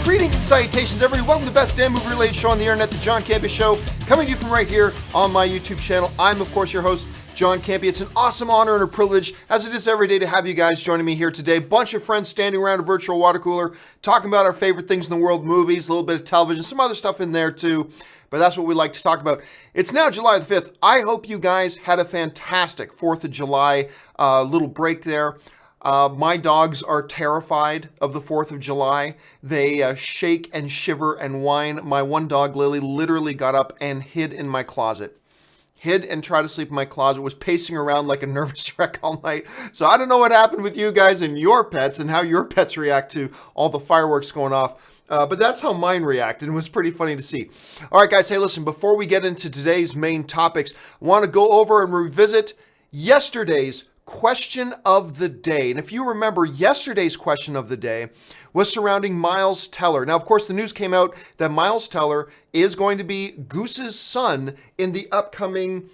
Greetings and salutations, everybody. Welcome to the best damn movie-related show on the internet, the John Campea Show, coming to you from right here on my YouTube channel. I'm, of course, your host, John Campea. It's an awesome honor and a privilege, as it is every day, to have you guys joining me here today. Bunch of friends standing around a virtual water cooler, talking about our favorite things in the world, movies, a little bit of television, some other stuff in there too, but that's what we like to talk about. It's now July the 5th. I hope you guys had a fantastic 4th of July little break there. My dogs are terrified of the 4th of July. They shake and shiver and whine. My one dog, Lily, literally got up and hid in my closet. Hid and tried to sleep in my closet, was pacing around like a nervous wreck all night. So I don't know what happened with you guys and your pets and how your pets react to all the fireworks going off. But that's how mine reacted, and it was pretty funny to see. All right, guys, hey, listen, before we get into today's main topics, I want to go over and revisit yesterday's question of the day. And if you remember, yesterday's question of the day was surrounding Miles Teller. Now, of course, the news came out that Miles Teller is going to be Goose's son in the upcoming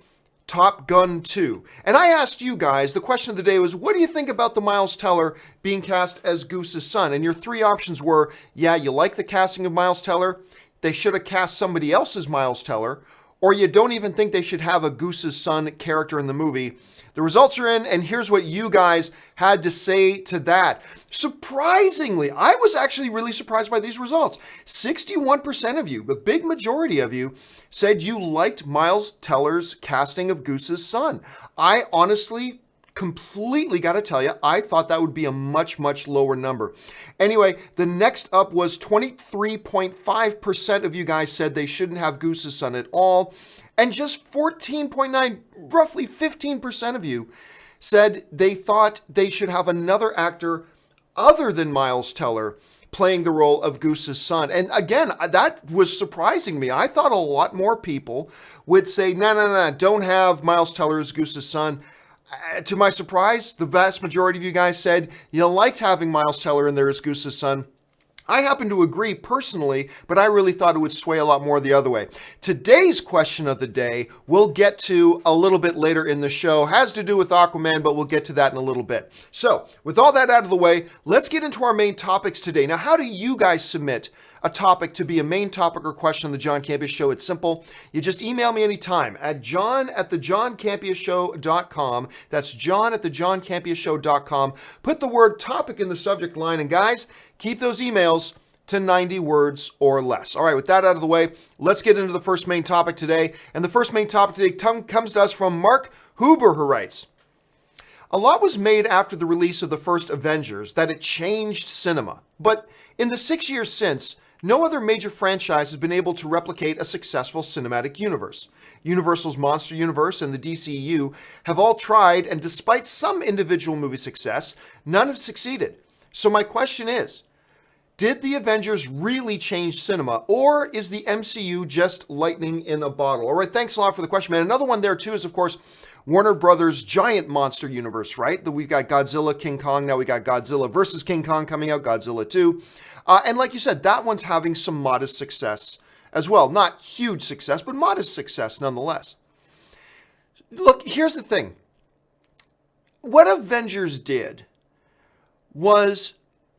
Top Gun 2. And I asked you guys, the question of the day was, what do you think about the Miles Teller being cast as Goose's son? And your three options were, yeah, you like the casting of Miles Teller, they should have cast somebody else as Miles Teller, or you don't even think they should have a Goose's son character in the movie. The results are in, and here's what you guys had to say to that. Surprisingly, I was actually really surprised by these results. 61% of you, the big majority of you, said you liked Miles Teller's casting of Goose's son. I honestly, completely got to tell you, I thought that would be a much, much lower number. Anyway, the next up was 23.5% of you guys said they shouldn't have Goose's son at all. And just 14.9, roughly 15% of you said they thought they should have another actor other than Miles Teller playing the role of Goose's son. And again, that was surprising me. I thought a lot more people would say, no, don't have Miles Teller as Goose's son. To my surprise, the vast majority of you guys said you liked having Miles Teller in there as Goose's son. I happen to agree personally, but I really thought it would sway a lot more the other way. Today's question of the day we'll get to a little bit later in the show. Has to do with Aquaman, but we'll get to that in a little bit. So, with all that out of the way, let's get into our main topics today. Now, how do you guys submit a topic to be a main topic or question on the John Campea Show? It's simple. You just email me anytime at john@thejohncampeashow.com. That's john@thejohncampeashow.com. Put the word topic in the subject line, and guys, keep those emails to 90 words or less. All right, with that out of the way, let's get into the first main topic today. And the first main topic today comes to us from Mark Huber, who writes, a lot was made after the release of the first Avengers that it changed cinema. But in the 6 years since, no other major franchise has been able to replicate a successful cinematic universe. Universal's Monster Universe and the DCEU have all tried, and despite some individual movie success, none have succeeded. So my question is, did the Avengers really change cinema, or is the MCU just lightning in a bottle? All right, thanks a lot for the question, man. Another one there too is, of course, Warner Brothers' giant monster universe, right? We've got Godzilla, King Kong, now we got Godzilla versus King Kong coming out, Godzilla 2. And like you said, that one's having some modest success as well. Not huge success, but modest success nonetheless. Look, here's the thing. What Avengers did was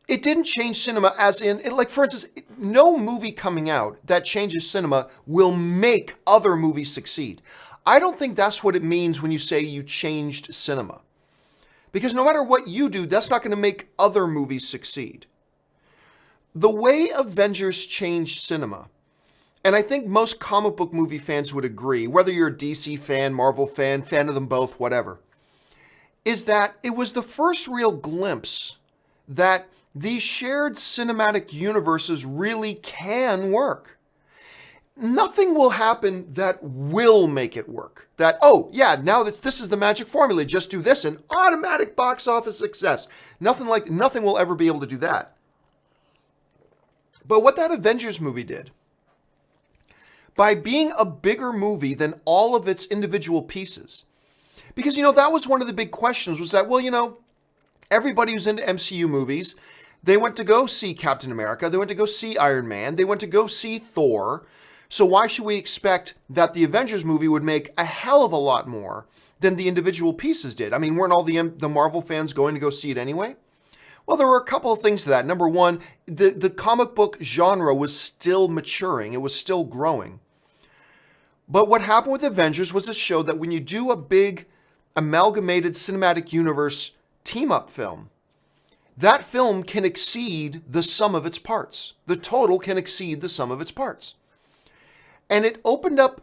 it didn't change cinema as in, like for instance, no movie coming out that changes cinema will make other movies succeed. I don't think that's what it means when you say you changed cinema. Because no matter what you do, that's not going to make other movies succeed. The way Avengers changed cinema, and I think most comic book movie fans would agree, whether you're a DC fan, Marvel fan of them both, whatever, is that it was the first real glimpse that these shared cinematic universes really can work. Nothing will happen that will make it work. That, oh, yeah, now that this is the magic formula, just do this and automatic box office success. Nothing will ever be able to do that. But what that Avengers movie did, by being a bigger movie than all of its individual pieces, because, that was one of the big questions was that, well, everybody who's into MCU movies, they went to go see Captain America, they went to go see Iron Man, they went to go see Thor. So why should we expect that the Avengers movie would make a hell of a lot more than the individual pieces did? I mean, weren't all the Marvel fans going to go see it anyway? Well, there were a couple of things to that. Number one, the comic book genre was still maturing. It was still growing. But what happened with Avengers was it showed that when you do a big amalgamated cinematic universe team-up film, that film can exceed the sum of its parts. The total can exceed the sum of its parts. And it opened up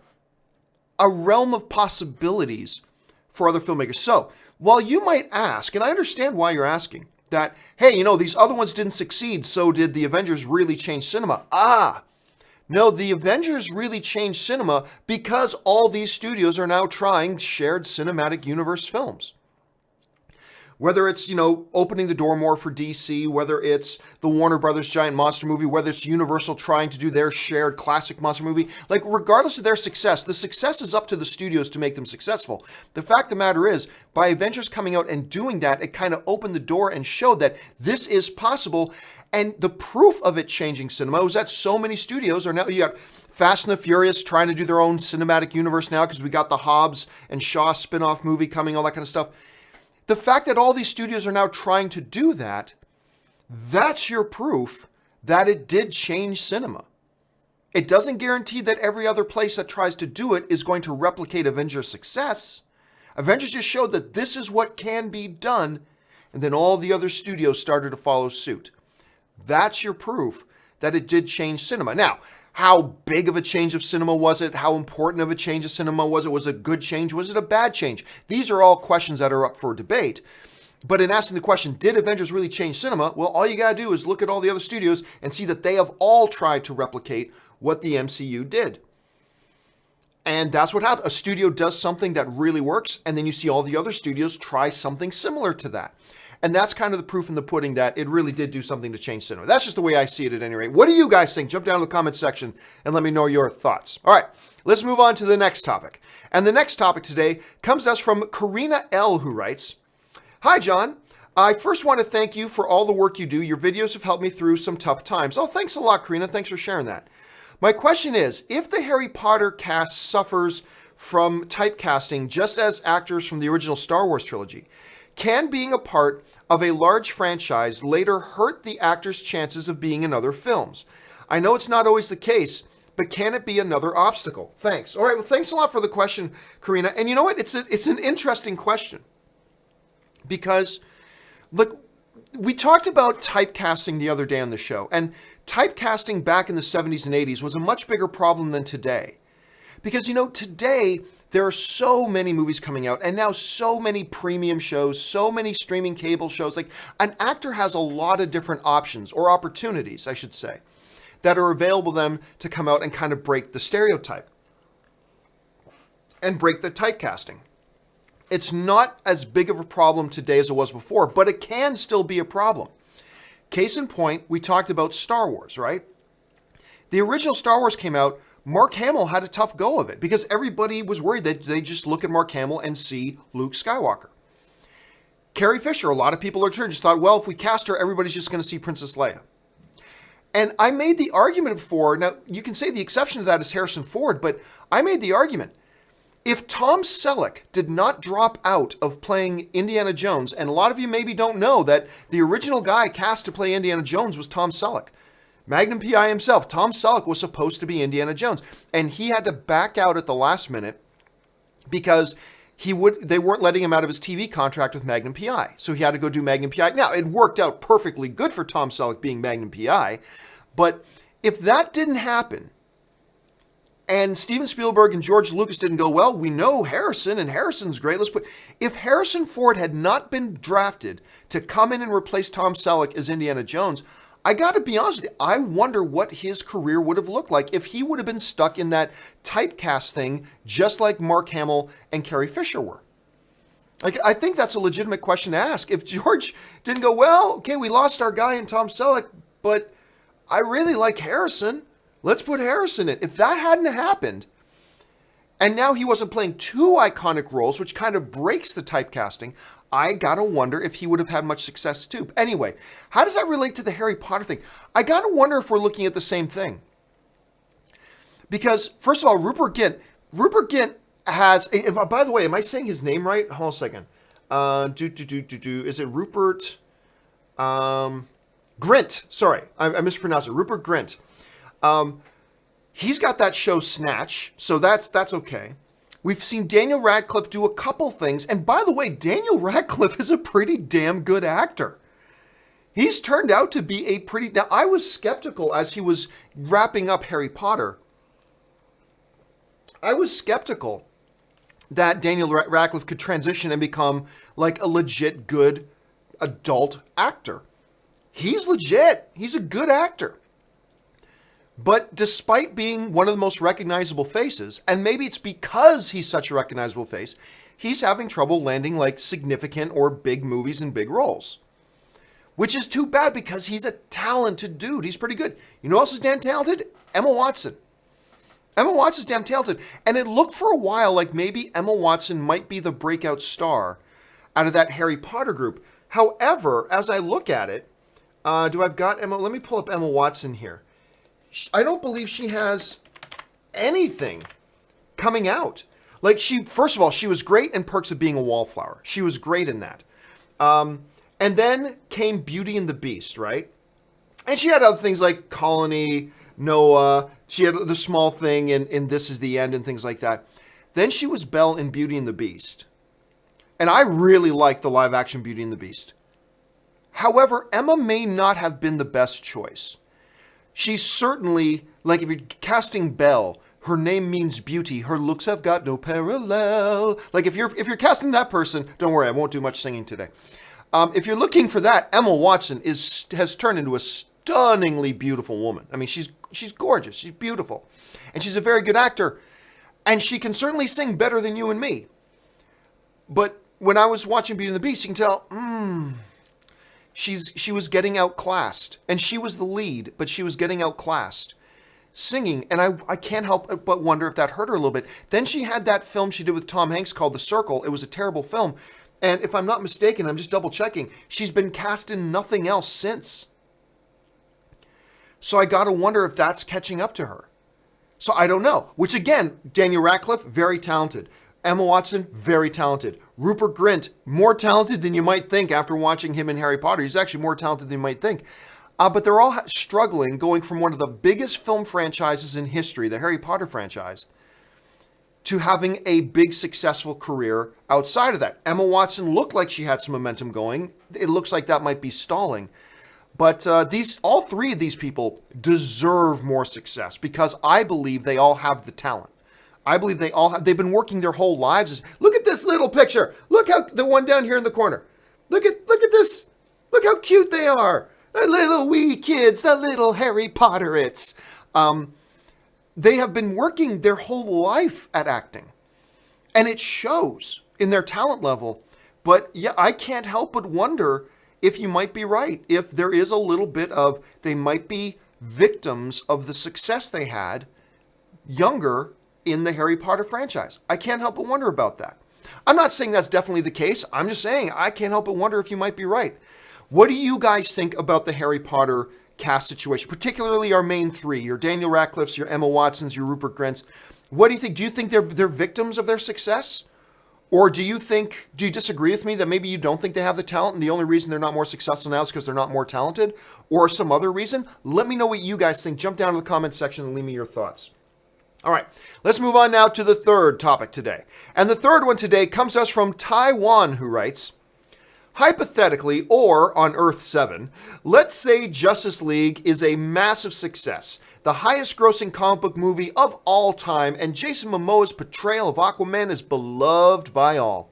a realm of possibilities for other filmmakers. So, while you might ask, and I understand why you're asking, that, hey, you know, these other ones didn't succeed, so did the Avengers really change cinema? No, the Avengers really changed cinema because all these studios are now trying shared cinematic universe films. Whether it's, you know, opening the door more for DC, whether it's the Warner Brothers giant monster movie, whether it's Universal trying to do their shared classic monster movie, like regardless of their success, the success is up to the studios to make them successful. The fact of the matter is, by Avengers coming out and doing that, it kind of opened the door and showed that this is possible. And the proof of it changing cinema was that so many studios are now, you got Fast and the Furious trying to do their own cinematic universe now because we got the Hobbs and Shaw spin-off movie coming, all that kind of stuff. The fact that all these studios are now trying to do that, that's your proof that it did change cinema. It doesn't guarantee that every other place that tries to do it is going to replicate Avengers' success. Avengers just showed that this is what can be done, and then all the other studios started to follow suit. That's your proof that it did change cinema. Now, how big of a change of cinema was it? How important of a change of cinema was it? Was it a good change? Was it a bad change? These are all questions that are up for debate. But in asking the question, did Avengers really change cinema? Well, all you got to do is look at all the other studios and see that they have all tried to replicate what the MCU did. And that's what happened. A studio does something that really works, and then you see all the other studios try something similar to that. And that's kind of the proof in the pudding that it really did do something to change cinema. That's just the way I see it at any rate. What do you guys think? Jump down to the comment section and let me know your thoughts. All right, let's move on to the next topic. And the next topic today comes to us from Karina L, who writes, "Hi, John. I first want to thank you for all the work you do. Your videos have helped me through some tough times." Oh, thanks a lot, Karina. Thanks for sharing that. My question is, if the Harry Potter cast suffers from typecasting just as actors from the original Star Wars trilogy, can being a part of a large franchise later hurt the actor's chances of being in other films? I know it's not always the case, but can it be another obstacle? Thanks. All right, well, thanks a lot for the question, Karina. And you know what? It's an interesting question because, look, we talked about typecasting the other day on the show, and typecasting back in the 70s and 80s was a much bigger problem than today. Because, you know, today, there are so many movies coming out, and now so many premium shows, so many streaming cable shows. Like, an actor has a lot of different options, or opportunities, I should say, that are available to them to come out and kind of break the stereotype and break the typecasting. It's not as big of a problem today as it was before, but it can still be a problem. Case in point, we talked about Star Wars, right? The original Star Wars came out, Mark Hamill had a tough go of it because everybody was worried that they just look at Mark Hamill and see Luke Skywalker. Carrie Fisher, a lot of people just thought, well, if we cast her, everybody's just going to see Princess Leia. And I made the argument before, now you can say the exception to that is Harrison Ford, but I made the argument. If Tom Selleck did not drop out of playing Indiana Jones, and a lot of you maybe don't know that the original guy cast to play Indiana Jones was Tom Selleck. Magnum PI himself, Tom Selleck, was supposed to be Indiana Jones, and he had to back out at the last minute because they weren't letting him out of his TV contract with Magnum PI, so he had to go do Magnum PI. Now, it worked out perfectly good for Tom Selleck being Magnum PI, but if that didn't happen, and Steven Spielberg and George Lucas didn't go, well, we know Harrison, and Harrison's great. If Harrison Ford had not been drafted to come in and replace Tom Selleck as Indiana Jones, I got to be honest with you, I wonder what his career would have looked like if he would have been stuck in that typecast thing, just like Mark Hamill and Carrie Fisher were. Like, I think that's a legitimate question to ask. If George didn't go, well, okay, we lost our guy in Tom Selleck, but I really like Harrison. Let's put Harrison in. If that hadn't happened, and now he wasn't playing two iconic roles, which kind of breaks the typecasting, I gotta wonder if he would have had much success too. Anyway, how does that relate to the Harry Potter thing? I gotta wonder if we're looking at the same thing. Because, first of all, Rupert Grint has, by the way, am I saying his name right? Hold on a second. Is it Rupert? Grint. Sorry, I mispronounced it. Rupert Grint. He's got that show Snatch, so that's okay. We've seen Daniel Radcliffe do a couple things. And by the way, Daniel Radcliffe is a pretty damn good actor. He's turned out to be a pretty... Now, I was skeptical as he was wrapping up Harry Potter. I was skeptical that Daniel Radcliffe could transition and become like a legit good adult actor. He's legit. He's a good actor. But despite being one of the most recognizable faces, and maybe it's because he's such a recognizable face, he's having trouble landing like significant or big movies and big roles. Which is too bad because he's a talented dude. He's pretty good. You know who else is damn talented? Emma Watson. Emma Watson's damn talented. And it looked for a while like maybe Emma Watson might be the breakout star out of that Harry Potter group. However, as I look at it, do I've got Emma? Let me pull up Emma Watson here. I don't believe she has anything coming out. Like first of all, she was great in Perks of Being a Wallflower. She was great in that. And then came Beauty and the Beast, right? And she had other things like Colony, Noah. She had the small thing in This Is the End and things like that. Then she was Belle in Beauty and the Beast. And I really liked the live action Beauty and the Beast. However, Emma may not have been the best choice. She's certainly, like if you're casting Belle, her name means beauty. Her looks have got no parallel. Like if you're casting that person, don't worry, I won't do much singing today. If you're looking for that, Emma Watson has turned into a stunningly beautiful woman. I mean, she's gorgeous. She's beautiful. And she's a very good actor. And she can certainly sing better than you and me. But when I was watching Beauty and the Beast, you can tell, she was getting outclassed. And she was the lead, but she was getting outclassed. Singing, and I can't help but wonder if that hurt her a little bit. Then she had that film she did with Tom Hanks called The Circle. It was a terrible film. And if I'm not mistaken, I'm just double checking, she's been cast in nothing else since. So I got to wonder if that's catching up to her. So I don't know. Which again, Daniel Radcliffe, very talented. Emma Watson, very talented. Rupert Grint, more talented than you might think after watching him in Harry Potter. He's actually more talented than you might think. But they're all struggling, going from one of the biggest film franchises in history, the Harry Potter franchise, to having a big successful career outside of that. Emma Watson looked like she had some momentum going. It looks like that might be stalling. But all three of these people deserve more success because I believe they all have the talent. I believe they've been working their whole lives. Look at this little picture. Look how the one down here in the corner. Look at this. Look how cute they are. The little wee kids, the little Harry Potterites. They have been working their whole life at acting. And it shows in their talent level. But yeah, I can't help but wonder if you might be right. If there is a little bit of, they might be victims of the success they had younger in the Harry Potter franchise. I can't help but wonder about that. I'm not saying that's definitely the case. I'm just saying I can't help but wonder if you might be right. What do you guys think about the Harry Potter cast situation, particularly our main three, your Daniel Radcliffes, your Emma Watsons, your Rupert Grints? What do you think? Do you think they're victims of their success? Or do you disagree with me that maybe you don't think they have the talent and the only reason they're not more successful now is because they're not more talented or some other reason? Let me know what you guys think. Jump down to the comments section and leave me your thoughts. All right, let's move on now to the third topic today. And the third one today comes to us from Taiwan, who writes, hypothetically, or on Earth 7, let's say Justice League is a massive success, the highest grossing comic book movie of all time, and Jason Momoa's portrayal of Aquaman is beloved by all.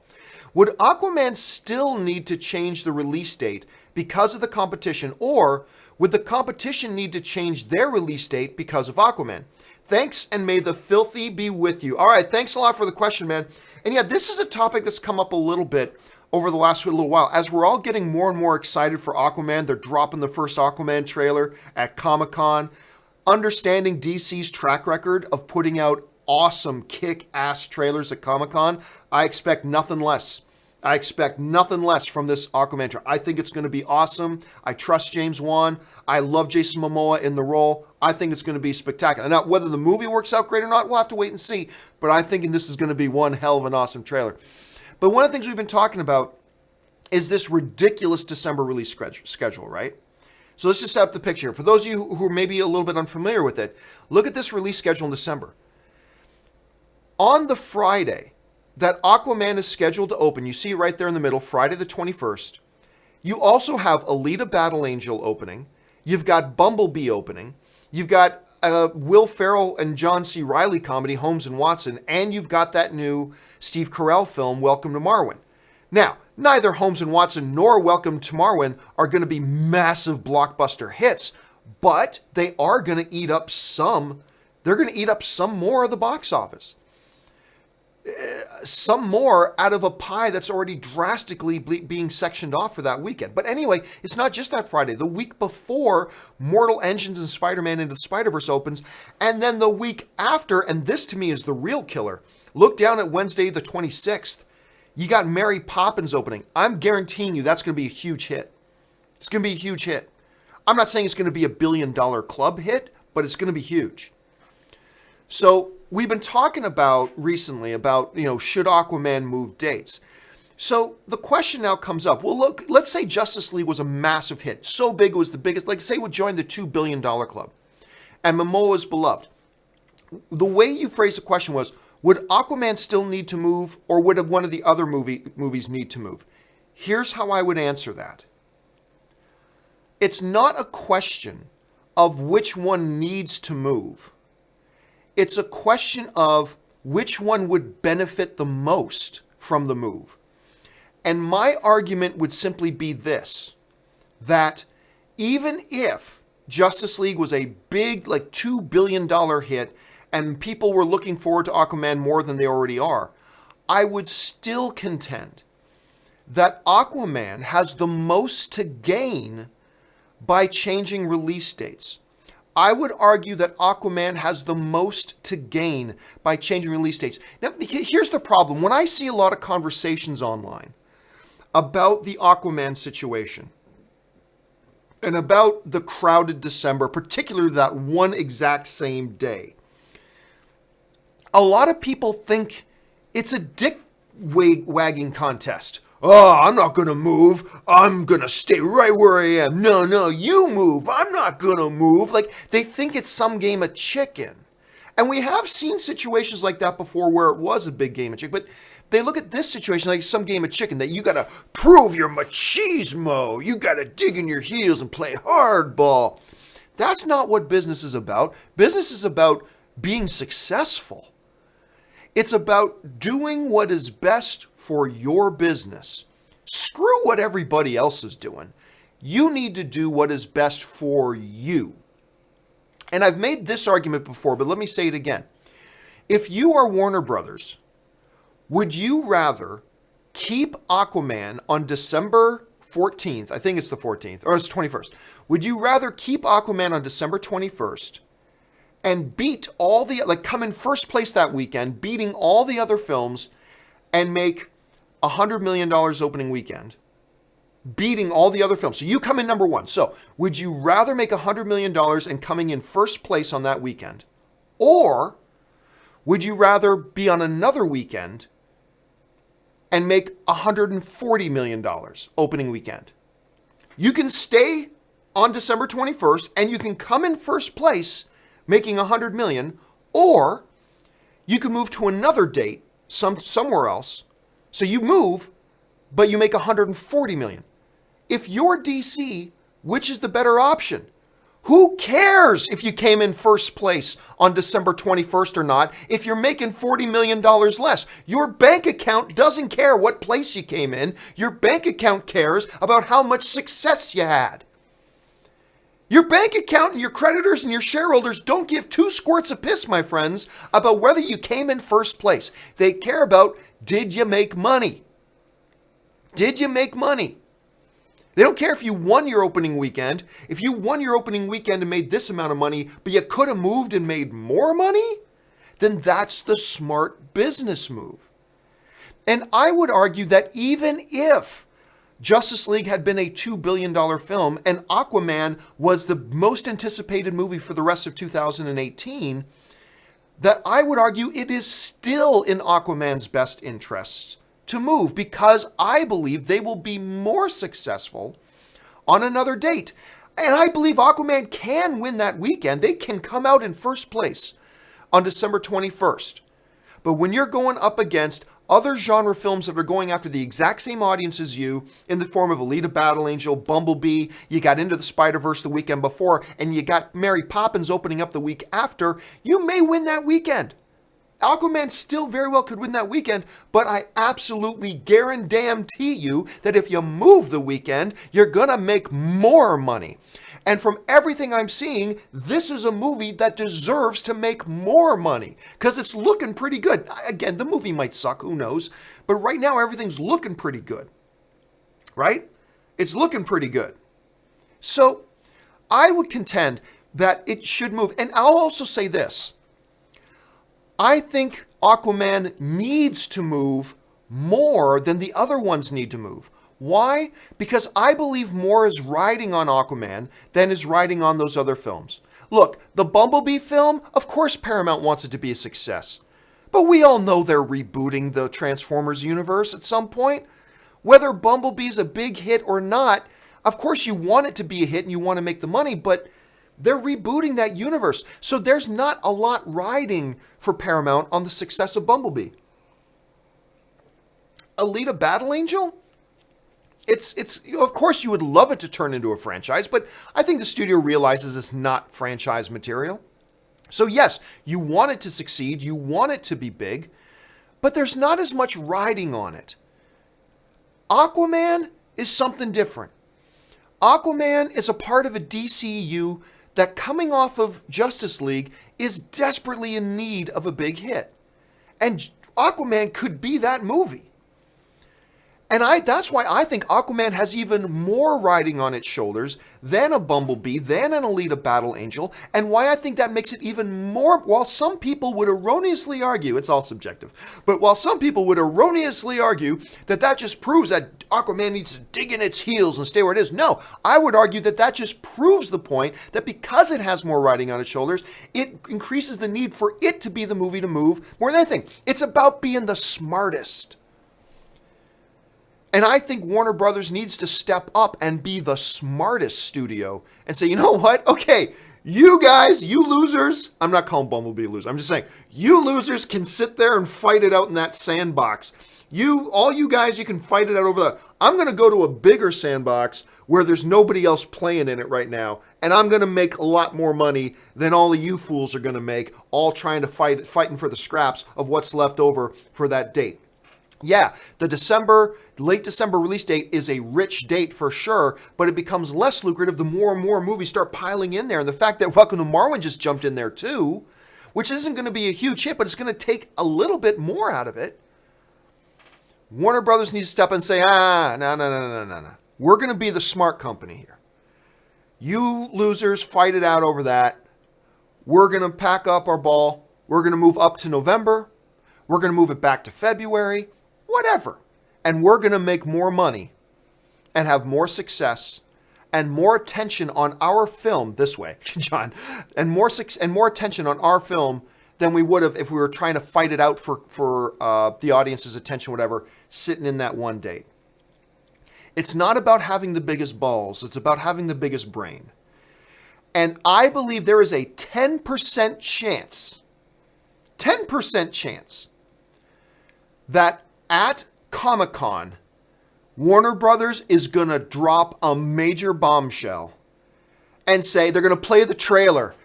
Would Aquaman still need to change the release date because of the competition, or would the competition need to change their release date because of Aquaman? Thanks, and may the filthy be with you. All right, thanks a lot for the question, man. And yeah, this is a topic that's come up a little bit over the last little while. As we're all getting more and more excited for Aquaman, they're dropping the first Aquaman trailer at Comic-Con. Understanding DC's track record of putting out awesome kick-ass trailers at Comic-Con, I expect nothing less. I expect nothing less from this Aquaman trailer. I think it's going to be awesome. I trust James Wan. I love Jason Momoa in the role. I think it's going to be spectacular. Now, whether the movie works out great or not, we'll have to wait and see. But I'm thinking this is going to be one hell of an awesome trailer. But one of the things we've been talking about is this ridiculous December release schedule, right? So let's just set up the picture. For those of you who are maybe a little bit unfamiliar with it, look at this release schedule in December. On the Friday that Aquaman is scheduled to open, you see right there in the middle, Friday the 21st, you also have Alita Battle Angel opening. You've got Bumblebee opening. You've got Will Ferrell and John C. Reilly comedy, Holmes and Watson, and you've got that new Steve Carell film, Welcome to Marwen. Now, neither Holmes and Watson nor Welcome to Marwen are going to be massive blockbuster hits, but they are going to eat up some. They're going to eat up some more of the box office. Some more out of a pie that's already drastically being sectioned off for that weekend. But anyway, it's not just that Friday. The week before, Mortal Engines and Spider-Man Into the Spider-Verse opens, and then the week after, and this to me is the real killer, look down at Wednesday the 26th. You got Mary Poppins opening. I'm guaranteeing you that's going to be a huge hit. It's going to be a huge hit. I'm not saying it's going to be a $1 billion club hit, but it's going to be huge. So we've been talking about recently about, should Aquaman move dates? So the question now comes up. Well, look, let's say Justice League was a massive hit. So big it was the biggest, like say we joined the $2 billion club. And Momoa's beloved. The way you phrased the question was, would Aquaman still need to move, or would one of the other movies need to move? Here's how I would answer that. It's not a question of which one needs to move. It's a question of which one would benefit the most from the move. And my argument would simply be this, that even if Justice League was a big, like $2 billion hit, and people were looking forward to Aquaman more than they already are, I would still contend that Aquaman has the most to gain by changing release dates. I would argue that Aquaman has the most to gain by changing release dates. Now, here's the problem. When I see a lot of conversations online about the Aquaman situation and about the crowded December, particularly that one exact same day, a lot of people think it's a dick-wagging contest. Oh, I'm not going to move. I'm going to stay right where I am. No, you move. I'm not going to move. Like, they think it's some game of chicken. And we have seen situations like that before where it was a big game of chicken. But they look at this situation like some game of chicken, that you got to prove your machismo. You got to dig in your heels and play hardball. That's not what business is about. Business is about being successful. It's about doing what is best for your business. Screw what everybody else is doing. You need to do what is best for you. And I've made this argument before, but let me say it again. If you are Warner Brothers, would you rather keep Aquaman on December 14th? I think it's the 14th, or it's 21st. Would you rather keep Aquaman on December 21st and beat all the, like come in first place that weekend, beating all the other films, and make $100 million opening weekend, beating all the other films? So you come in number one. So would you rather make $100 million and coming in first place on that weekend? Or would you rather be on another weekend and make $140 million opening weekend? You can stay on December 21st and you can come in first place making $100 million, or you can move to another date somewhere else. So you move, but you make $140 million. If you're DC, which is the better option? Who cares if you came in first place on December 21st or not if you're making $40 million less? Your bank account doesn't care what place you came in. Your bank account cares about how much success you had. Your bank account and your creditors and your shareholders don't give two squirts of piss, my friends, about whether you came in first place. They care about, did you make money? Did you make money? They don't care if you won your opening weekend. If you won your opening weekend and made this amount of money, but you could have moved and made more money, then that's the smart business move. And I would argue that even if Justice League had been a $2 billion film and Aquaman was the most anticipated movie for the rest of 2018, that I would argue it is still in Aquaman's best interests to move because I believe they will be more successful on another date. And I believe Aquaman can win that weekend. They can come out in first place on December 21st. But when you're going up against other genre films that are going after the exact same audience as you in the form of Alita Battle Angel, Bumblebee, you got Into the Spider-Verse the weekend before, and you got Mary Poppins opening up the week after, you may win that weekend. Aquaman still very well could win that weekend, but I absolutely guarantee you that if you move the weekend, you're gonna make more money. And from everything I'm seeing, this is a movie that deserves to make more money because it's looking pretty good. Again, the movie might suck, who knows? But right now, everything's looking pretty good, right? It's looking pretty good. So I would contend that it should move. And I'll also say this. I think Aquaman needs to move more than the other ones need to move. Why? Because I believe more is riding on Aquaman than is riding on those other films. Look, the Bumblebee film, of course Paramount wants it to be a success. But we all know they're rebooting the Transformers universe at some point. Whether Bumblebee's a big hit or not, of course you want it to be a hit and you want to make the money, but they're rebooting that universe. So there's not a lot riding for Paramount on the success of Bumblebee. Alita Battle Angel? It's of course you would love it to turn into a franchise, but I think the studio realizes it's not franchise material. So yes, you want it to succeed, you want it to be big, but there's not as much riding on it. Aquaman is something different. Aquaman is a part of a DCEU that, coming off of Justice League, is desperately in need of a big hit. And Aquaman could be that movie. And that's why I think Aquaman has even more riding on its shoulders than a Bumblebee, than an Alita Battle Angel, and why I think that makes it even more, while some people would erroneously argue, it's all subjective, but while some people would erroneously argue that just proves that Aquaman needs to dig in its heels and stay where it is, no, I would argue that just proves the point that because it has more riding on its shoulders, it increases the need for it to be the movie to move more than anything. It's about being the smartest. And I think Warner Brothers needs to step up and be the smartest studio and say, you know what? Okay, you guys, you losers. I'm not calling Bumblebee a loser. I'm just saying, you losers can sit there and fight it out in that sandbox. All you guys, you can fight it out over I'm going to go to a bigger sandbox where there's nobody else playing in it right now. And I'm going to make a lot more money than all of you fools are going to make, all trying to fighting for the scraps of what's left over for that date. Yeah, the late December release date is a rich date for sure, but it becomes less lucrative the more and more movies start piling in there. And the fact that Welcome to Marwen just jumped in there too, which isn't going to be a huge hit, but it's going to take a little bit more out of it. Warner Brothers needs to step and say, no. We're going to be the smart company here. You losers fight it out over that. We're going to pack up our ball. We're going to move up to November. We're going to move it back to February. Whatever. And we're going to make more money and have more success and more attention on our film this way, John, and more attention on our film than we would have if we were trying to fight it out for the audience's attention, whatever, sitting in that one date. It's not about having the biggest balls. It's about having the biggest brain. And I believe there is a 10% chance that at Comic-Con, Warner Brothers is going to drop a major bombshell and say they're going to play the trailer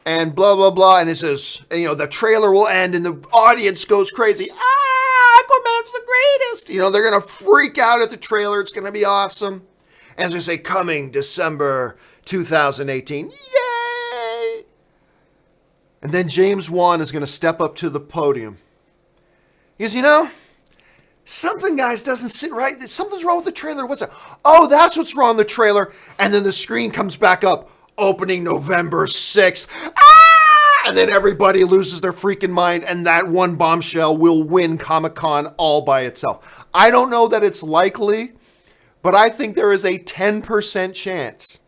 and blah, blah, blah. And it says, the trailer will end and the audience goes crazy. Aquaman's the greatest. They're going to freak out at the trailer. It's going to be awesome. And as they say, coming December 2018. Yay! And then James Wan is going to step up to the podium. He goes, something, guys, doesn't sit right. Something's wrong with the trailer. What's that? Oh, that's what's wrong with the trailer. And then the screen comes back up. Opening November 6th. And then everybody loses their freaking mind. And that one bombshell will win Comic-Con all by itself. I don't know that it's likely, but I think there is a 10% chance.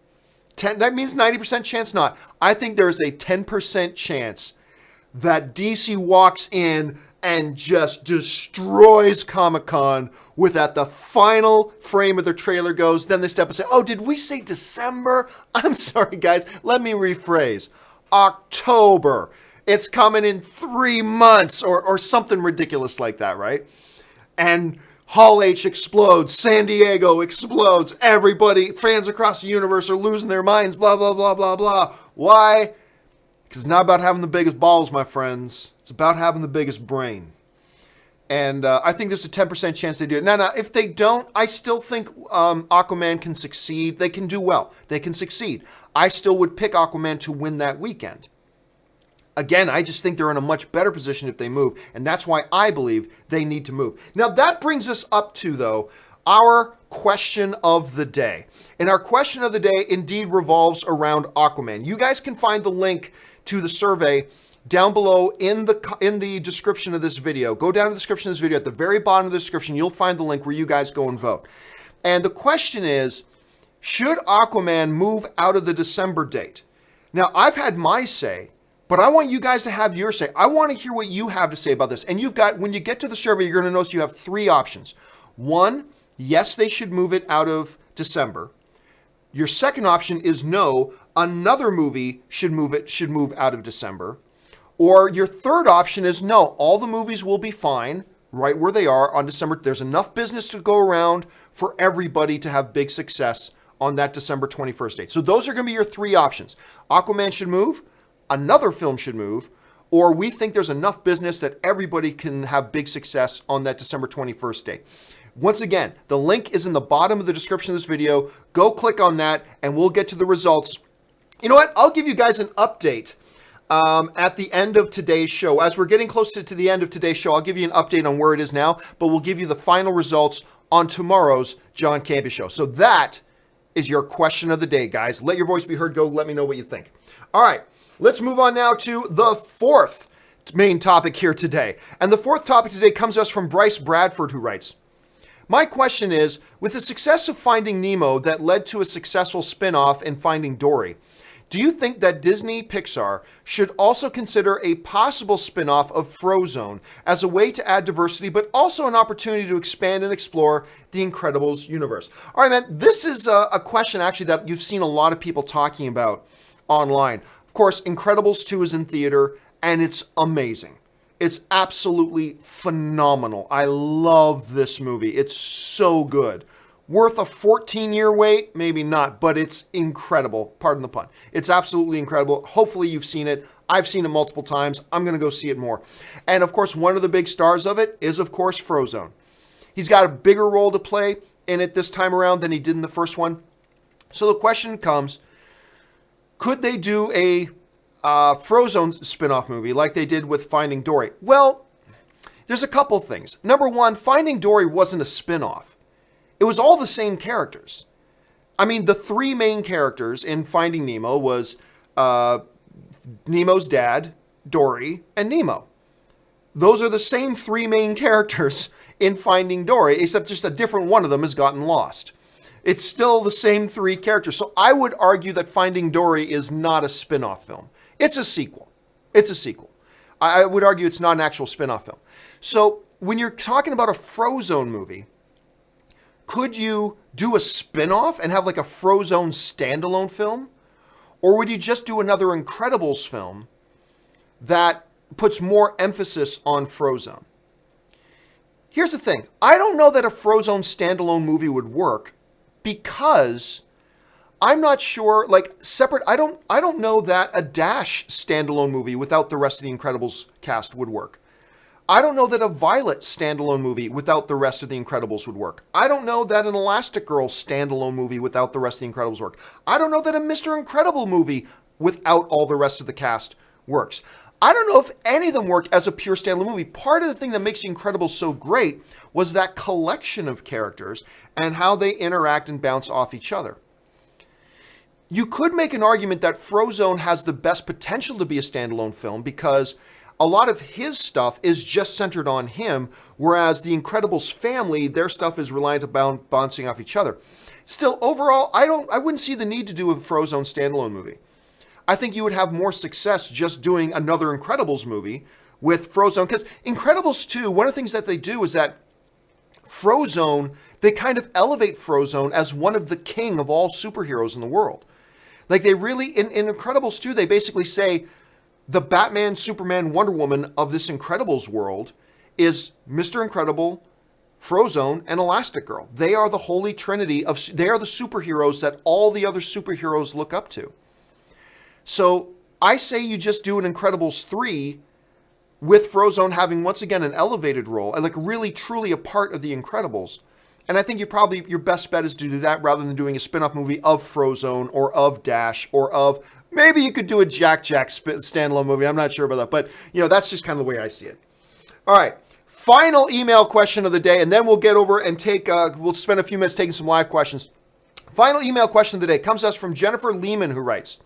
That means 90% chance not. I think there is a 10% chance that DC walks in and just destroys Comic-Con with at the final frame of their trailer goes, then they step and say, oh, did we say December? I'm sorry, guys. Let me rephrase. October. It's coming in 3 months or something ridiculous like that, right? And Hall H explodes. San Diego explodes. Everybody, fans across the universe are losing their minds, blah, blah, blah, blah, blah. Why? Because it's not about having the biggest balls, my friends. It's about having the biggest brain. And I think there's a 10% chance they do it. Now, if they don't, I still think Aquaman can succeed. They can do well. They can succeed. I still would pick Aquaman to win that weekend. Again, I just think they're in a much better position if they move. And that's why I believe they need to move. Now, that brings us up to, though, our question of the day. And our question of the day indeed revolves around Aquaman. You guys can find the link to the survey down below in the description of this video. Go down to the description of this video. At the very bottom of the description, you'll find the link where you guys go and vote. And the question is, should Aquaman move out of the December date? Now, I've had my say, but I want you guys to have your say. I want to hear what you have to say about this. And you've got, when you get to the survey, you're going to notice you have 3 options. 1, yes, they should move it out of December. Your second option is no, another movie should move out of December. Or your third option is no, all the movies will be fine right where they are on December. There's enough business to go around for everybody to have big success on that December 21st date. So those are going to be your 3 options. Aquaman should move, another film should move, or we think there's enough business that everybody can have big success on that December 21st date. Once again, the link is in the bottom of the description of this video. Go click on that and we'll get to the results. You know what? I'll give you guys an update at the end of today's show. As we're getting closer to the end of today's show, I'll give you an update on where it is now, but we'll give you the final results on tomorrow's John Campea show. So that is your question of the day, guys. Let your voice be heard. Go let me know what you think. All right, let's move on now to the 4th main topic here today. And the 4th topic today comes to us from Bryce Bradford, who writes, my question is, with the success of Finding Nemo that led to a successful spin-off in Finding Dory, do you think that Disney Pixar should also consider a possible spin-off of Frozone as a way to add diversity, but also an opportunity to expand and explore the Incredibles universe? All right, man, this is a question actually that you've seen a lot of people talking about online. Of course, Incredibles 2 is in theater, and it's amazing. It's absolutely phenomenal. I love this movie. It's so good. Worth a 14-year wait? Maybe not, but it's incredible. Pardon the pun. It's absolutely incredible. Hopefully you've seen it. I've seen it multiple times. I'm going to go see it more. And of course, one of the big stars of it is, of course, Frozone. He's got a bigger role to play in it this time around than he did in the first one. So the question comes, could they do a Frozone spin-off movie like they did with Finding Dory? Well, there's a couple things. Number one, Finding Dory wasn't a spin-off. It was all the same characters. I mean, the 3 main characters in Finding Nemo was Nemo's dad, Dory, and Nemo. Those are the same 3 main characters in Finding Dory, except just a different one of them has gotten lost. It's still the same 3 characters. So I would argue that Finding Dory is not a spin-off film. It's a sequel. It's a sequel. I would argue it's not an actual spin-off film. So when you're talking about a Frozone movie, could you do a spin-off and have like a Frozone standalone film? Or would you just do another Incredibles film that puts more emphasis on Frozone? Here's the thing. I don't know that a Frozone standalone movie would work because I'm not sure, like separate, I don't know that a Dash standalone movie without the rest of the Incredibles cast would work. I don't know that a Violet standalone movie without the rest of the Incredibles would work. I don't know that an Elastigirl standalone movie without the rest of the Incredibles work. I don't know that a Mr. Incredible movie without all the rest of the cast works. I don't know if any of them work as a pure standalone movie. Part of the thing that makes the Incredibles so great was that collection of characters and how they interact and bounce off each other. You could make an argument that Frozone has the best potential to be a standalone film because a lot of his stuff is just centered on him, whereas the Incredibles family, their stuff is reliant upon bouncing off each other. Still, overall, I wouldn't see the need to do a Frozone standalone movie. I think you would have more success just doing another Incredibles movie with Frozone, because Incredibles 2, one of the things that they do is that Frozone, they kind of elevate Frozone as one of the king of all superheroes in the world. Like they really, in Incredibles 2, they basically say the Batman, Superman, Wonder Woman of this Incredibles world is Mr. Incredible, Frozone, and Elastigirl. They are the holy trinity they are the superheroes that all the other superheroes look up to. So I say you just do an Incredibles 3 with Frozone having once again an elevated role and like really truly a part of the Incredibles. And I think your best bet is to do that rather than doing a spin-off movie of Frozone or of Dash or of, maybe you could do a Jack standalone movie. I'm not sure about that, but that's just kind of the way I see it. All right. Final email question of the day, and then we'll get over and we'll spend a few minutes taking some live questions. Final email question of the day comes to us from Jennifer Lehman, who writes,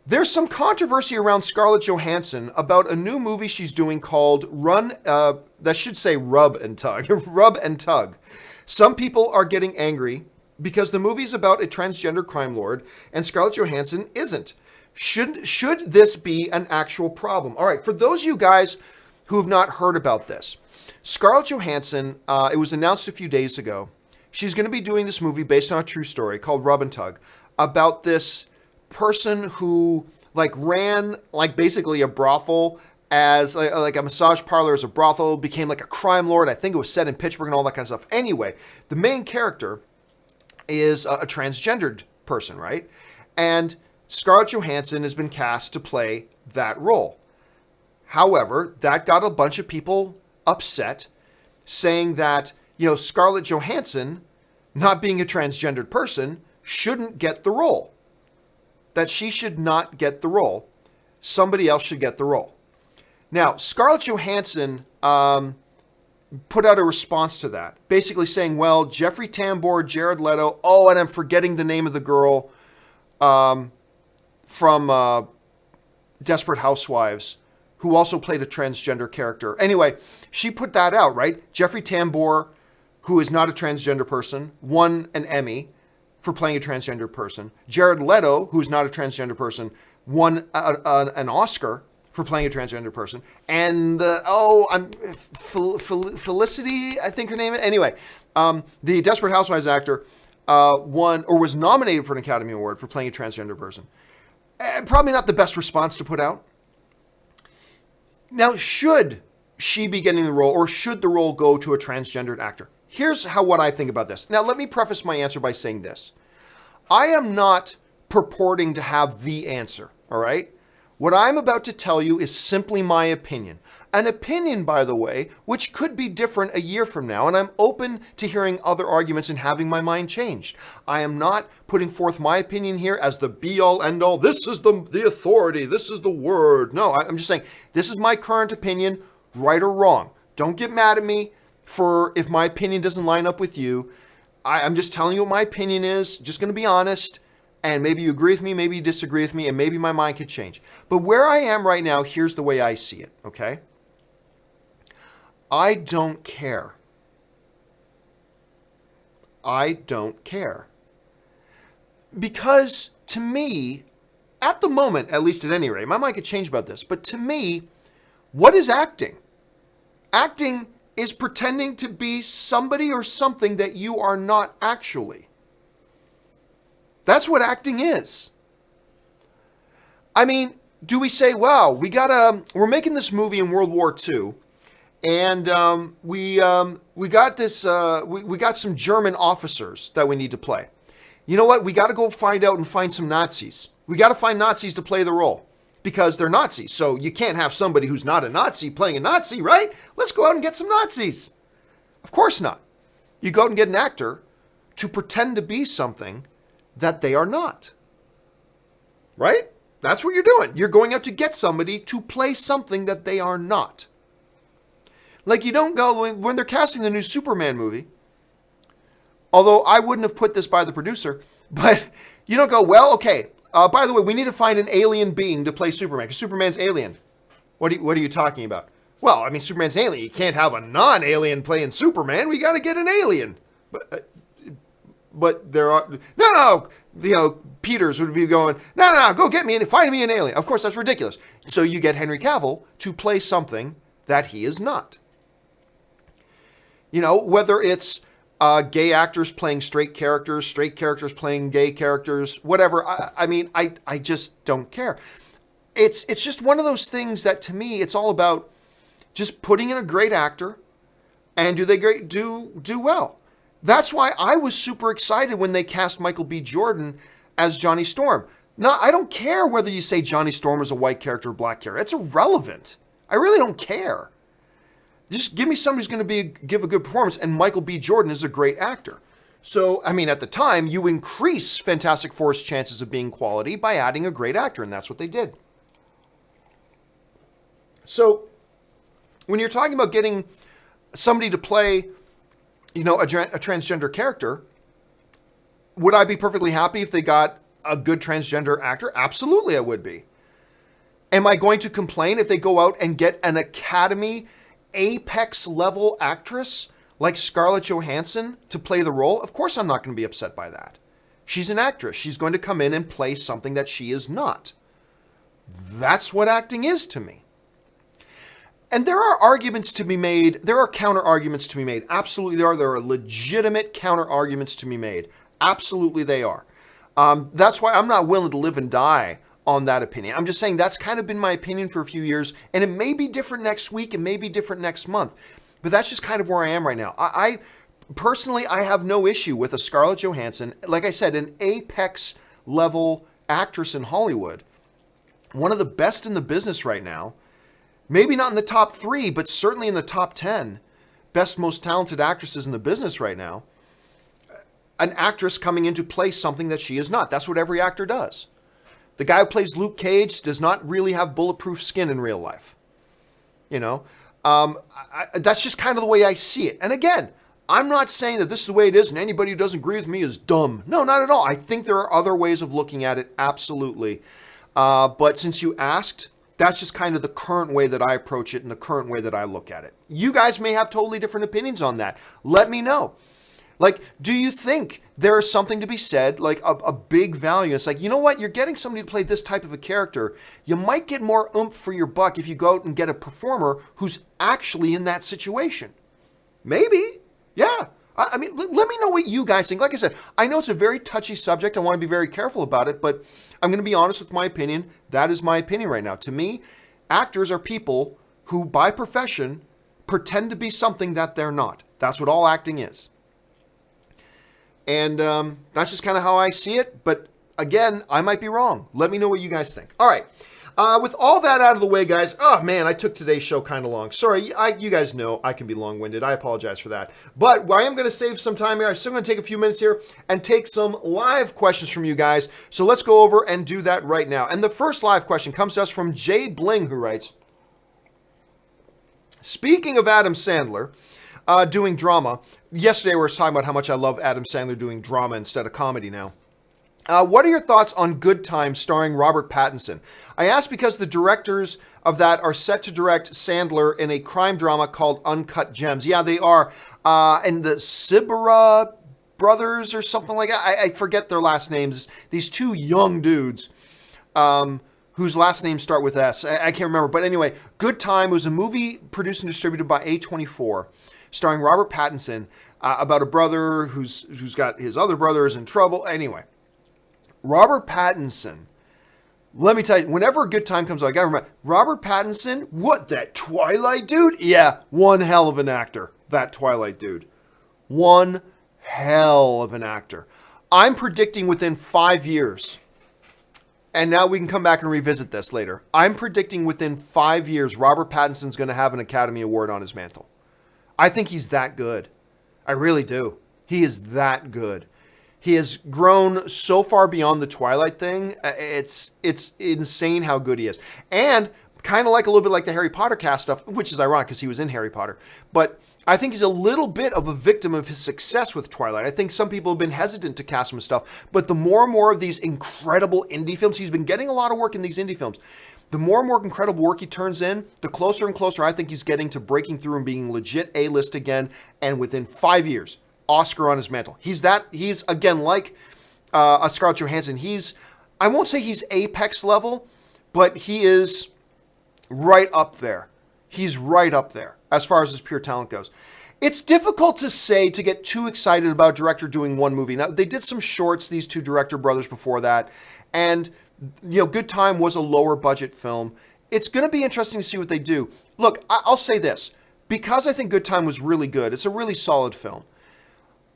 there's some controversy around Scarlett Johansson about a new movie she's doing called Rub and Tug. Some people are getting angry because the movie's about a transgender crime lord and Scarlett Johansson isn't. Should this be an actual problem? All right, for those of you guys who have not heard about this, Scarlett Johansson, it was announced a few days ago, she's going to be doing this movie based on a true story called Rub and Tug about this person who ran basically a brothel as like a massage parlor as a brothel, became like a crime lord. I think it was set in Pittsburgh and all that kind of stuff. Anyway, the main character is a transgendered person, right? And Scarlett Johansson has been cast to play that role. However, that got a bunch of people upset, saying that, Scarlett Johansson, not being a transgendered person, shouldn't get the role. That she should not get the role. Somebody else should get the role. Now, Scarlett Johansson put out a response to that, basically saying, well, Jeffrey Tambor, Jared Leto, and I'm forgetting the name of the girl from Desperate Housewives, who also played a transgender character. Anyway, she put that out, right? Jeffrey Tambor, who is not a transgender person, won an Emmy for playing a transgender person. Jared Leto, who's not a transgender person, won an Oscar for playing a transgender person. And Felicity, I think her name is. Anyway, the Desperate Housewives actor won or was nominated for an Academy Award for playing a transgender person. Probably not the best response to put out. Now, should she be getting the role, or should the role go to a transgendered actor? Here's what I think about this. Now, let me preface my answer by saying this. I am not purporting to have the answer, all right? What I'm about to tell you is simply my opinion. An opinion, by the way, which could be different a year from now, and I'm open to hearing other arguments and having my mind changed. I am not putting forth my opinion here as the be-all, end-all. This is the authority. This is the word. No, I'm just saying this is my current opinion, right or wrong. Don't get mad at me for if my opinion doesn't line up with you. I'm just telling you what my opinion is, just going to be honest, and maybe you agree with me, maybe you disagree with me, and maybe my mind could change. But where I am right now, here's the way I see it, okay? I don't care. I don't care. Because to me, at the moment, at least at any rate, my mind could change about this, but to me, what is acting? Acting is pretending to be somebody or something that you are not actually. That's what acting is. I mean, do we say, wow, we're making this movie in World War II, and we got some German officers that we need to play. You know what? We got to go find some Nazis. We got to find Nazis to play the role because they're Nazis. So you can't have somebody who's not a Nazi playing a Nazi, right? Let's go out and get some Nazis. Of course not. You go out and get an actor to pretend to be something that they are not. Right? That's what you're doing. You're going out to get somebody to play something that they are not. Like you don't go, when they're casting the new Superman movie, although I wouldn't have put this by the producer, but you don't go, well, okay, by the way, we need to find an alien being to play Superman, because Superman's alien. What are you talking about? Well, I mean, Superman's alien. You can't have a non-alien playing Superman. We got to get an alien. But there are, no, Peters would be going, no, go get me and find me an alien. Of course, that's ridiculous. So you get Henry Cavill to play something that he is not. You know, whether it's gay actors playing straight characters playing gay characters, whatever. I just don't care. It's just one of those things that, to me, it's all about just putting in a great actor, and do they do well. That's why I was super excited when they cast Michael B. Jordan as Johnny Storm. No, I don't care whether you say Johnny Storm is a white character or black character. It's irrelevant. I really don't care. Just give me somebody who's going to give a good performance, and Michael B. Jordan is a great actor. So, I mean, at the time, you increase Fantastic Four's chances of being quality by adding a great actor, and that's what they did. So, when you're talking about getting somebody to play, you know, a transgender character, would I be perfectly happy if they got a good transgender actor? Absolutely, I would be. Am I going to complain if they go out and get an Academy Apex level actress like Scarlett Johansson to play the role? Of course I'm not going to be upset by that. She's an actress. She's going to come in and play something that she is not. That's what acting is to me. And there are arguments to be made. There are counter arguments to be made. Absolutely there are. There are legitimate counter arguments to be made. Absolutely they are. That's why I'm not willing to live and die on that opinion. I'm just saying that's kind of been my opinion for a few years, and it may be different next week, it may be different next month, but that's just kind of where I am right now. I personally, I have no issue with a Scarlett Johansson, like I said, an apex level actress in Hollywood, one of the best in the business right now, maybe not in the top 3, but certainly in the top 10 best, most talented actresses in the business right now. An actress coming in to play something that she is not. That's what every actor does. The guy who plays Luke Cage does not really have bulletproof skin in real life. You know, that's just kind of the way I see it. And again, I'm not saying that this is the way it is and anybody who doesn't agree with me is dumb. No, not at all. I think there are other ways of looking at it, absolutely. But since you asked, that's just kind of the current way that I approach it and the current way that I look at it. You guys may have totally different opinions on that. Let me know. Like, do you think there is something to be said, like a big value? It's like, you know what? You're getting somebody to play this type of a character. You might get more oomph for your buck if you go out and get a performer who's actually in that situation. Maybe. Yeah. I mean, let me know what you guys think. Like I said, I know it's a very touchy subject. I want to be very careful about it, but I'm going to be honest with my opinion. That is my opinion right now. To me, actors are people who, by profession, pretend to be something that they're not. That's what all acting is. And that's just kind of how I see it. But again, I might be wrong. Let me know what you guys think. All right. With all that out of the way, guys. Oh, man, I took today's show kind of long. Sorry, you guys know I can be long-winded. I apologize for that. But I am going to save some time here. I'm still going to take a few minutes here and take some live questions from you guys. So let's go over and do that right now. And the first live question comes to us from Jay Bling, who writes, speaking of Adam Sandler, doing drama. Yesterday we were talking about how much I love Adam Sandler doing drama instead of comedy now. What are your thoughts on Good Time starring Robert Pattinson? I ask because the directors of that are set to direct Sandler in a crime drama called Uncut Gems. Yeah, they are. And the Sibera brothers or something like that. I forget their last names. These two young dudes whose last names start with S. I can't remember. But anyway, Good Time was a movie produced and distributed by A24. Starring Robert Pattinson, about a brother who's got his other brothers in trouble. Anyway, Robert Pattinson, let me tell you, whenever a Good Time comes out, I gotta remember, Robert Pattinson, what, that Twilight dude? Yeah, one hell of an actor, that Twilight dude. One hell of an actor. I'm predicting within 5 years, and now we can come back and revisit this later. I'm predicting within 5 years, Robert Pattinson's gonna have an Academy Award on his mantle. I think he's that good. I really do. He is that good. He has grown so far beyond the Twilight thing. It's insane how good he is. And kind of like a little bit like the Harry Potter cast stuff, which is ironic because he was in Harry Potter. But I think he's a little bit of a victim of his success with Twilight. I think some people have been hesitant to cast him with stuff. But the more and more of these incredible indie films, he's been getting a lot of work in these indie films. The more and more incredible work he turns in, the closer and closer I think he's getting to breaking through and being legit A-list again. And within 5 years, Oscar on his mantle. He's again, like Scarlett Johansson, I won't say he's apex level, but he is right up there. He's right up there as far as his pure talent goes. It's difficult to say, to get too excited about a director doing one movie. Now, they did some shorts, these two director brothers before that, and Good Time was a lower budget film. It's going to be interesting to see what they do. Look, I'll say this. Because I think Good Time was really good, it's a really solid film.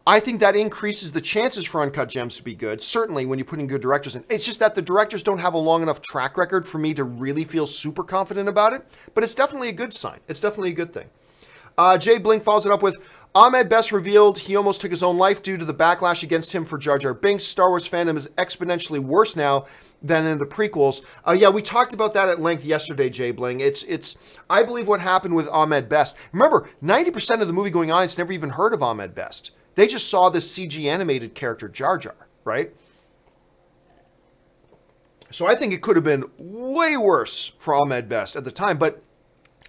I think that increases the chances for Uncut Gems to be good, certainly when you put in good directors in. It's just that the directors don't have a long enough track record for me to really feel super confident about it, but it's definitely a good sign. It's definitely a good thing. Jay Blink follows it up with, Ahmed Best revealed he almost took his own life due to the backlash against him for Jar Jar Binks. Star Wars fandom is exponentially worse now than in the prequels. Yeah, we talked about that at length yesterday, Jay Bling. It's I believe what happened with Ahmed Best. Remember, 90% of the movie going audience never even heard of Ahmed Best. They just saw this CG animated character, Jar Jar, right? So I think it could have been way worse for Ahmed Best at the time, but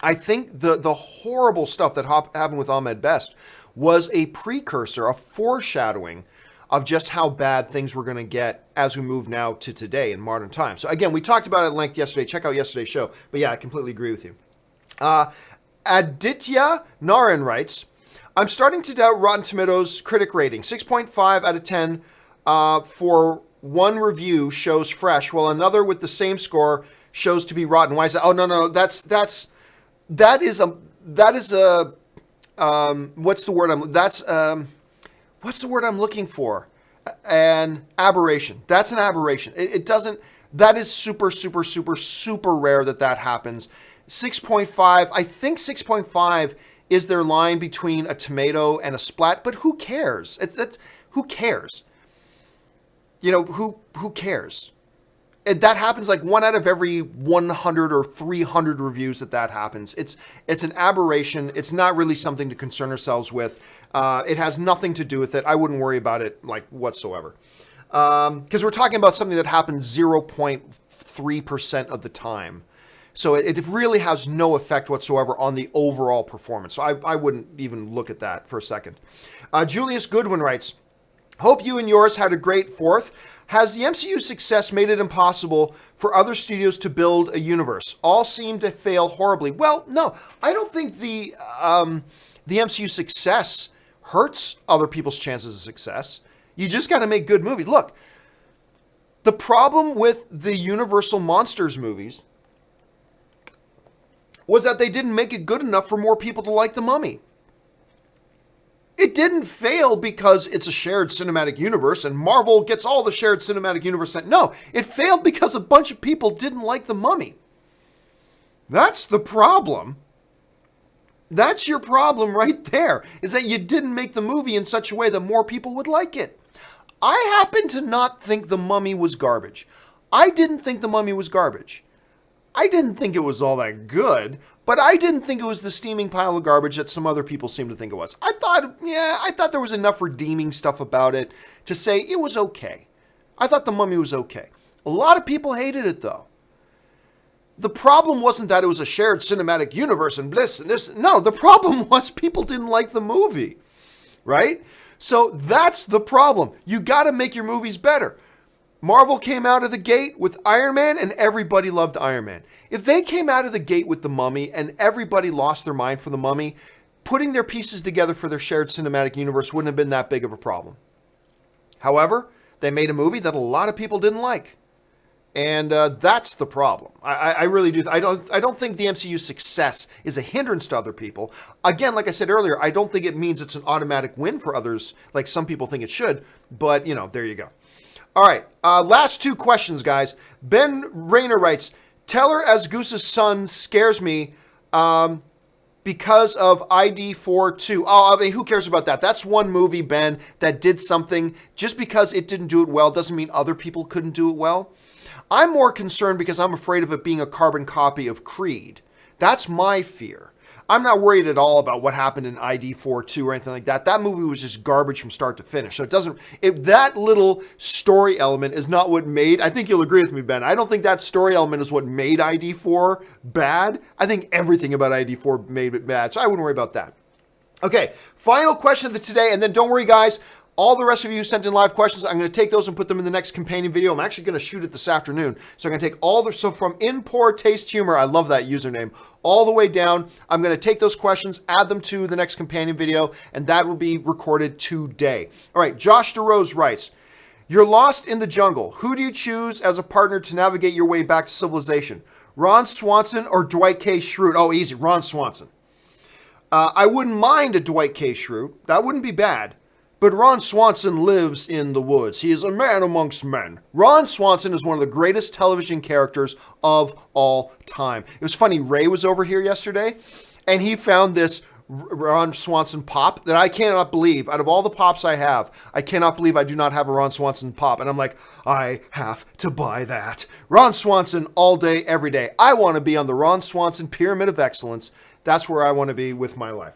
I think the horrible stuff that happened with Ahmed Best was a precursor, a foreshadowing of just how bad things were going to get as we move now to today in modern times. So again, we talked about it at length yesterday. Check out yesterday's show. But yeah, I completely agree with you. Aditya Naran writes, I'm starting to doubt Rotten Tomatoes critic rating. 6.5 out of 10 for one review shows fresh, while another with the same score shows to be rotten. Why is that? Oh, no. That is a what's the word I'm looking for? An aberration. That's an aberration. It doesn't, that is super, super, super, super rare that happens. 6.5, I think 6.5 is their line between a tomato and a splat, but who cares? Who cares? Who cares? That happens like 1 out of every 100 or 300 reviews that happens. It's an aberration. It's not really something to concern ourselves with. It has nothing to do with it. I wouldn't worry about it like whatsoever. Because we're talking about something that happens 0.3% of the time. So it really has no effect whatsoever on the overall performance. So I wouldn't even look at that for a second. Julius Goodwin writes, hope you and yours had a great 4th. Has the MCU success made it impossible for other studios to build a universe? All seem to fail horribly. Well, no, I don't think the MCU success hurts other people's chances of success. You just got to make good movies. Look, the problem with the Universal Monsters movies was that they didn't make it good enough for more people to like The Mummy. It didn't fail because it's a shared cinematic universe and Marvel gets all the shared cinematic universe. No, it failed because a bunch of people didn't like The Mummy. That's the problem. That's your problem right there, is that you didn't make the movie in such a way that more people would like it. I happen to not think The Mummy was garbage. I didn't think The Mummy was garbage. I didn't think it was all that good, but I didn't think it was the steaming pile of garbage that some other people seem to think it was. I thought there was enough redeeming stuff about it to say it was okay. I thought The Mummy was okay. A lot of people hated it, though. The problem wasn't that it was a shared cinematic universe and bliss and this. No, the problem was people didn't like the movie, right? So that's the problem. You got to make your movies better. Marvel came out of the gate with Iron Man and everybody loved Iron Man. If they came out of the gate with The Mummy and everybody lost their mind for The Mummy, putting their pieces together for their shared cinematic universe wouldn't have been that big of a problem. However, they made a movie that a lot of people didn't like. And that's the problem. I really do. I don't think the MCU success is a hindrance to other people. Again, like I said earlier, I don't think it means it's an automatic win for others like some people think it should. But, there you go. All right, last 2 questions, guys. Ben Rayner writes, Teller as Goose's son scares me because of ID4-2. Oh, I mean, who cares about that? That's one movie, Ben, that did something. Just because it didn't do it well doesn't mean other people couldn't do it well. I'm more concerned because I'm afraid of it being a carbon copy of Creed. That's my fear. I'm not worried at all about what happened in ID4-2 or anything like that. That movie was just garbage from start to finish. So that little story element is not what made, I think you'll agree with me, Ben. I don't think that story element is what made ID4 bad. I think everything about ID4 made it bad. So I wouldn't worry about that. Okay, final question of the today, and then don't worry, guys. All the rest of you who sent in live questions, I'm going to take those and put them in the next companion video. I'm actually going to shoot it this afternoon. So I'm going to take all the, so from In Poor Taste Humor, I love that username, all the way down. I'm going to take those questions, add them to the next companion video, and that will be recorded today. All right, Josh DeRose writes, you're lost in the jungle. Who do you choose as a partner to navigate your way back to civilization? Ron Swanson or Dwight K. Schrute? Oh, easy, Ron Swanson. I wouldn't mind a Dwight K. Schrute. That wouldn't be bad. But Ron Swanson lives in the woods. He is a man amongst men. Ron Swanson is one of the greatest television characters of all time. It was funny, Ray was over here yesterday, and he found this Ron Swanson pop that I cannot believe. Out of all the pops I have, I cannot believe I do not have a Ron Swanson pop. And I'm like, I have to buy that. Ron Swanson all day, every day. I want to be on the Ron Swanson Pyramid of Excellence. That's where I want to be with my life.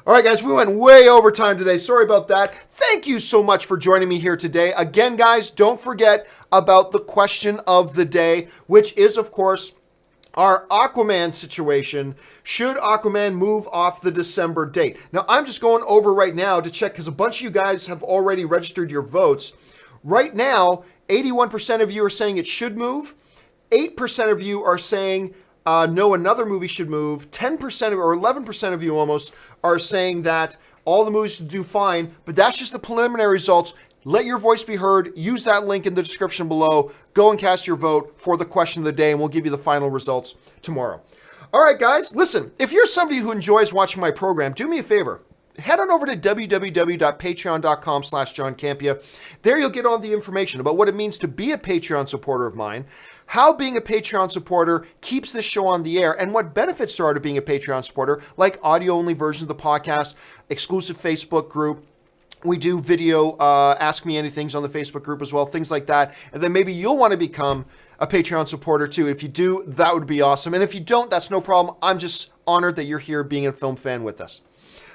All right, guys, we went way over time today. Sorry about that. Thank you so much for joining me here today. Again, guys, don't forget about the question of the day, which is, of course, our Aquaman situation. Should Aquaman move off the December date? Now, I'm just going over right now to check because a bunch of you guys have already registered your votes. Right now, 81% of you are saying it should move. 8% of you are saying no, another movie should move. 10% or 11% of you almost are saying that all the movies should do fine, but that's just the preliminary results. Let your voice be heard. Use that link in the description below. Go and cast your vote for the question of the day, and we'll give you the final results tomorrow. All right, guys, listen, if you're somebody who enjoys watching my program, do me a favor. Head on over to www.patreon.com/John Campea. There you'll get all the information about what it means to be a Patreon supporter of mine, how being a Patreon supporter keeps this show on the air, and what benefits there are to being a Patreon supporter, like audio-only versions of the podcast, exclusive Facebook group. We do video Ask Me Anythings on the Facebook group as well, things like that. And then maybe you'll want to become a Patreon supporter too. If you do, that would be awesome. And if you don't, that's no problem. I'm just honored that you're here being a film fan with us.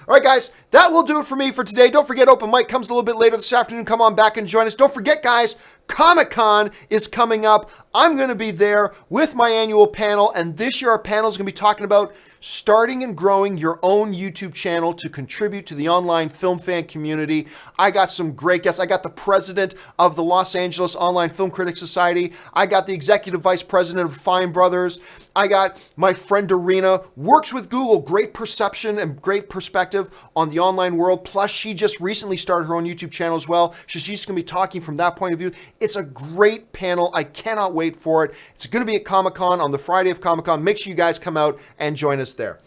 All right, guys, that will do it for me for today. Don't forget, Open Mic comes a little bit later this afternoon. Come on back and join us. Don't forget, guys, Comic-Con is coming up. I'm going to be there with my annual panel, and this year our panel is going to be talking about starting and growing your own YouTube channel to contribute to the online film fan community. I got some great guests. I got the president of the Los Angeles Online Film Critics Society. I got the executive vice president of Fine Brothers. I got my friend Dorina, works with Google, great perception and great perspective on the online world. Plus, she just recently started her own YouTube channel as well. So she's going to be talking from that point of view. It's a great panel. I cannot wait for it. It's going to be at Comic-Con on the Friday of Comic-Con. Make sure you guys come out and join us there.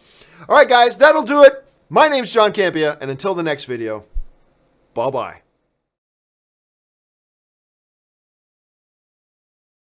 All right, guys, that'll do it. My name's John Campea, and until the next video, bye-bye.